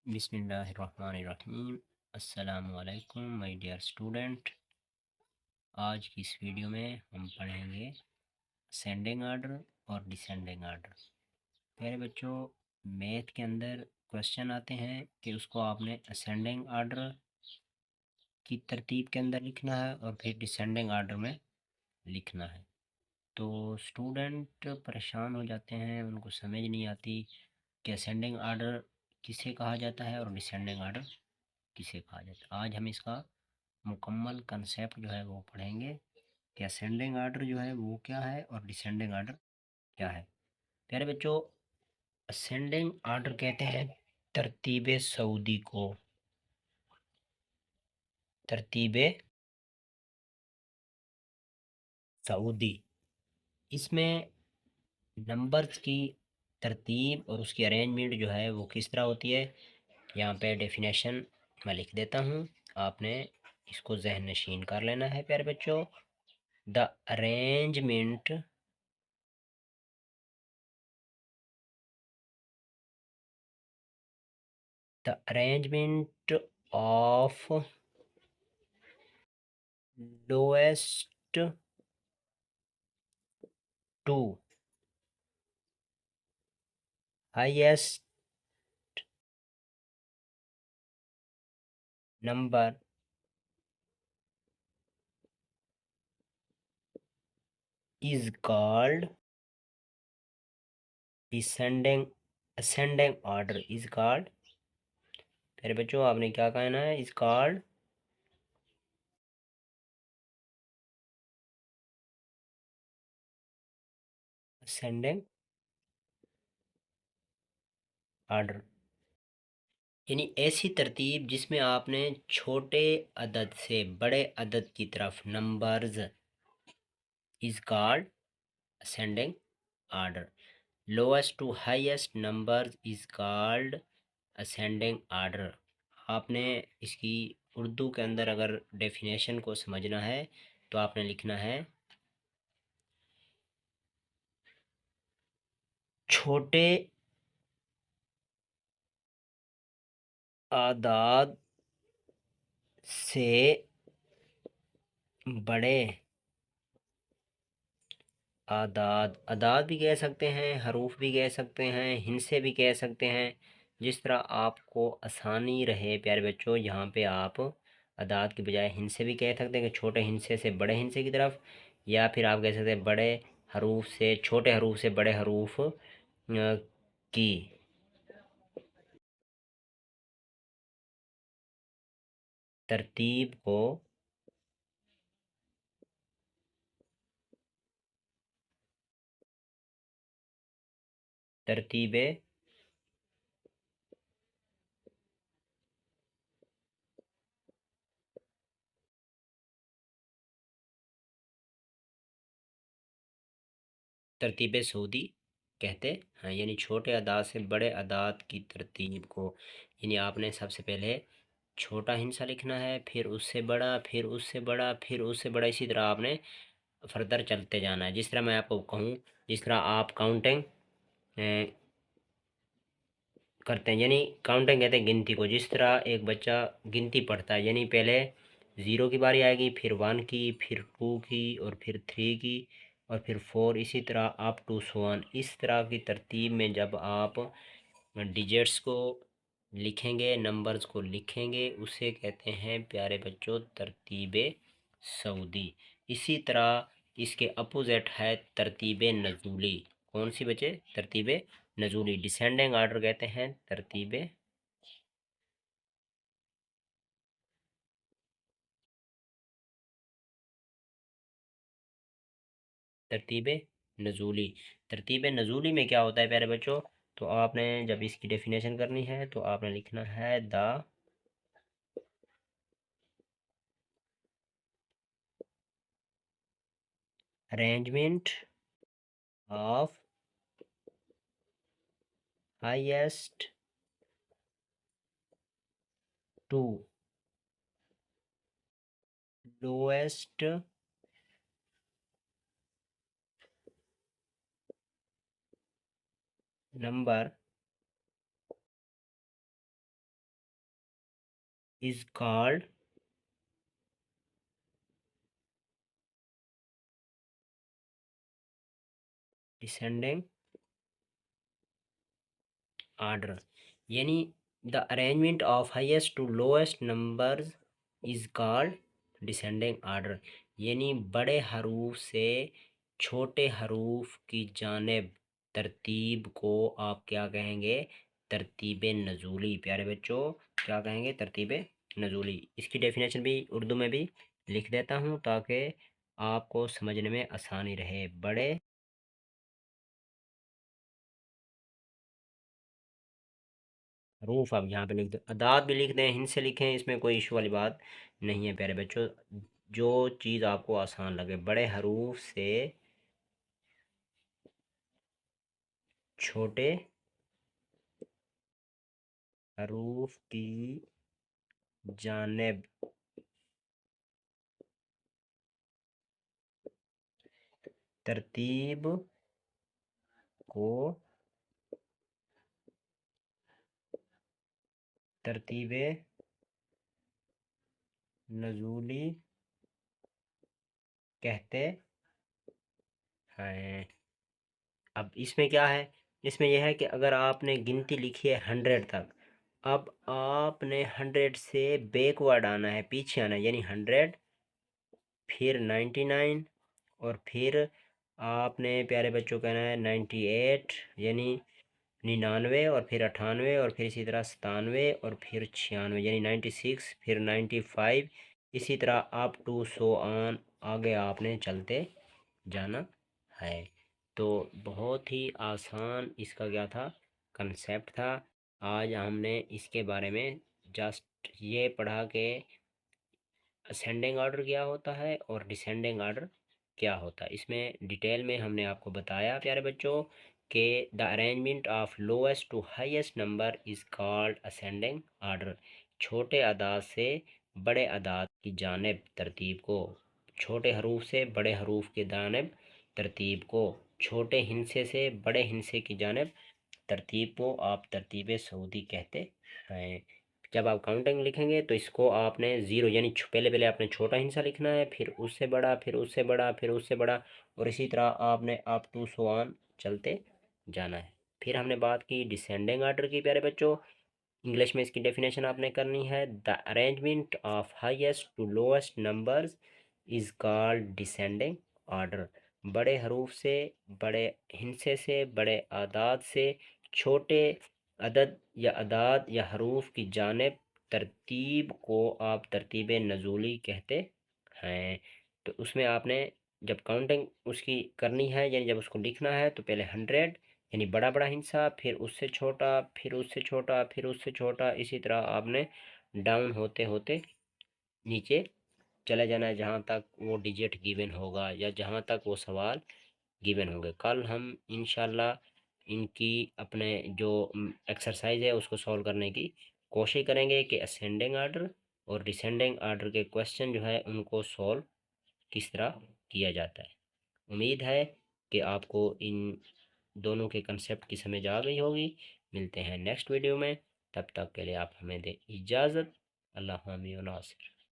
बिस्मिल्लाहिर्रहमानिर्रहीम। अस्सलामुअलैकुम my dear student. आज की इस वीडियो में हम पढ़ेंगे असेंडिंग आर्डर और डिसेंडिंग आर्डर। प्यारे बच्चों, मैथ के अंदर क्वेश्चन आते हैं कि उसको आपने असेंडिंग आर्डर की तरतीब के अंदर लिखना है और फिर डिसेंडिंग आर्डर में लिखना है। तो स्टूडेंट परेशान हो जाते हैं, उनको समझ नहीं आती कि असेंडिंग आर्डर किसे कहा जाता है और डिसेंडिंग आर्डर किसे कहा जाता है। आज हम इसका मुकम्मल कंसेप्ट जो है वो पढ़ेंगे कि असेंडिंग आर्डर जो है वो क्या है और डिसेंडिंग आर्डर क्या है। प्यारे बच्चों, असेंडिंग आर्डर कहते हैं तरतीब सऊदी को। तरतीब सऊदी, इसमें नंबर्स की तरतीब और उसकी अरेंजमेंट जो है वो किस तरह होती है। यहाँ पे डेफिनेशन मैं लिख देता हूँ, आपने इसको जहन नशीन कर लेना है। प्यारे बच्चों, the arrangement of lowest to highest number is called ascending order is called। मेरे बच्चों, आपने क्या कहना है? is called ascending order, यानी ऐसी तरतीब जिसमें आपने छोटे अदद से बड़े अदद की तरफ numbers is called ascending order। Lowest to highest number is called ascending order. आपने इसकी उर्दू के अंदर अगर डेफिनेशन को समझना है तो आपने लिखना है छोटे आदाद से बड़े आदाद, आदाद भी कह सकते हैं, हरूफ भी कह सकते हैं, हिंसे भी कह सकते हैं। जिस तरह आपको आसानी रहे प्यारे बच्चों, यहाँ पे आप आदाद की बजाय हिंसे भी कह सकते हैं कि छोटे हिंसे से बड़े हिंसे की तरफ, या फिर आप कह सकते हैं बड़े हरूफ से छोटे हरूफ से बड़े हरूफ की तरतीब को तरतीब तरतीब सऊदी कहते हैं। यानी छोटे अदाद से बड़े अदाद की तरतीब को, यानी आपने सबसे पहले छोटा हिंसा लिखना है, फिर उससे बड़ा, फिर उससे बड़ा, फिर उससे बड़ा, इसी तरह आपने फर्दर चलते जाना है। जिस तरह मैं आपको कहूँ, जिस तरह आप काउंटिंग करते हैं, यानी काउंटिंग कहते हैं गिनती को। जिस तरह एक बच्चा गिनती पढ़ता है, यानी पहले ज़ीरो की बारी आएगी, फिर वन की, फिर टू की, और फिर थ्री की, और फिर फोर, इसी तरह अप टू वन। इस तरह की तरतीब में जब आप डिजिट्स को लिखेंगे, नंबर्स को लिखेंगे, उसे कहते हैं प्यारे बच्चों तरतीब सऊदी। इसी तरह इसके अपोजिट है तरतीब नज़ूली। कौन सी बचे? तरतीब नज़ूली। डिसेंडिंग आर्डर कहते हैं तरतीब तरतीब नज़ूली। तरतीब नज़ूली में क्या होता है प्यारे बच्चों? तो आपने जब इसकी डेफिनेशन करनी है तो आपने लिखना है the arrangement of highest to lowest number is called descending order, यानी the arrangement of highest to lowest numbers is called descending order, यानी बड़े हरूफ से छोटे हरूफ की जानिब तरतीब को आप क्या कहेंगे? तरतीब नज़ूली। प्यारे बच्चों, क्या कहेंगे? तरतीब नज़ूली। इसकी डेफिनेशन भी उर्दू में भी लिख देता हूँ ताकि आपको समझने में आसानी रहे। बड़े रूफ आप यहाँ पे लिख दो, अदाद भी लिख दें, हिंद से लिखें, इसमें कोई इशू वाली बात नहीं है प्यारे बच्चों। जो चीज़ आपको आसान लगे, बड़े हरूफ से छोटे हरूफ की जानिब तरतीब को तरतीब नज़ूली कहते हैं। अब इसमें क्या है? इसमें यह है कि अगर आपने गिनती लिखी है 100 तक, अब आपने 100 से बैकवर्ड आना है, पीछे आना है, यानी 100 फिर 99 और फिर आपने प्यारे बच्चों कहना है 98, यानी 99, और फिर 98, और फिर इसी तरह 97, और फिर 96, यानी 96, फिर 95, इसी तरह अप टू सो ऑन आगे आपने चलते जाना है। तो बहुत ही आसान इसका क्या था? कंसेप्ट था। आज हमने इसके बारे में जस्ट ये पढ़ा कि असेंडिंग ऑर्डर क्या होता है और डिसेंडिंग ऑर्डर क्या होता है। इसमें डिटेल में हमने आपको बताया प्यारे बच्चों कि the arrangement of lowest to highest number is called ascending order. छोटे अदाद से बड़े अदाद की जानिब तरतीब को, छोटे हरूफ से बड़े हरूफ की जानिब तरतीब को, छोटे हिंसे से बड़े हिंसे की जानिब तरतीब को आप तरतीब सऊदी कहते हैं। जब आप काउंटिंग लिखेंगे तो इसको आपने ज़ीरो, यानी पहले पहले आपने छोटा हिस्सा लिखना है, फिर उससे बड़ा, फिर उससे बड़ा, फिर उससे बड़ा, और इसी तरह आपने अप टू सो ऑन चलते जाना है। फिर हमने बात की डिसेंडिंग ऑर्डर की प्यारे बच्चों। इंग्लिश में इसकी डेफिनेशन आपने करनी है। The arrangement of highest to lowest numbers is called descending order. बड़े हरूफ से बड़े हिस्से से बड़े आदाद से छोटे अदद या अदाद या हरूफ की जानिब तरतीब को आप तरतीब नज़ूली कहते हैं। तो उसमें आपने जब काउंटिंग उसकी करनी है, यानी जब उसको लिखना है, तो पहले 100 यानी बड़ा बड़ा हिस्सा, फिर उससे छोटा, फिर उससे छोटा, फिर उससे छोटा, इसी तरह आपने डाउन होते होते नीचे चले जाना है जहाँ तक वो डिजिट गिवन होगा या जहाँ तक वो सवाल गिवन होंगे। कल हम इंशाल्लाह इनकी अपने जो एक्सरसाइज है उसको सॉल्व करने की कोशिश करेंगे कि असेंडिंग आर्डर और डिसेंडिंग आर्डर के क्वेश्चन जो है उनको सॉल्व किस तरह किया जाता है। उम्मीद है कि आपको इन दोनों के कंसेप्ट की समझ आ गई होगी। मिलते हैं नेक्स्ट वीडियो में, तब तक के लिए आप हमें दें इजाज़त। अल्लाह हामी व नासिर।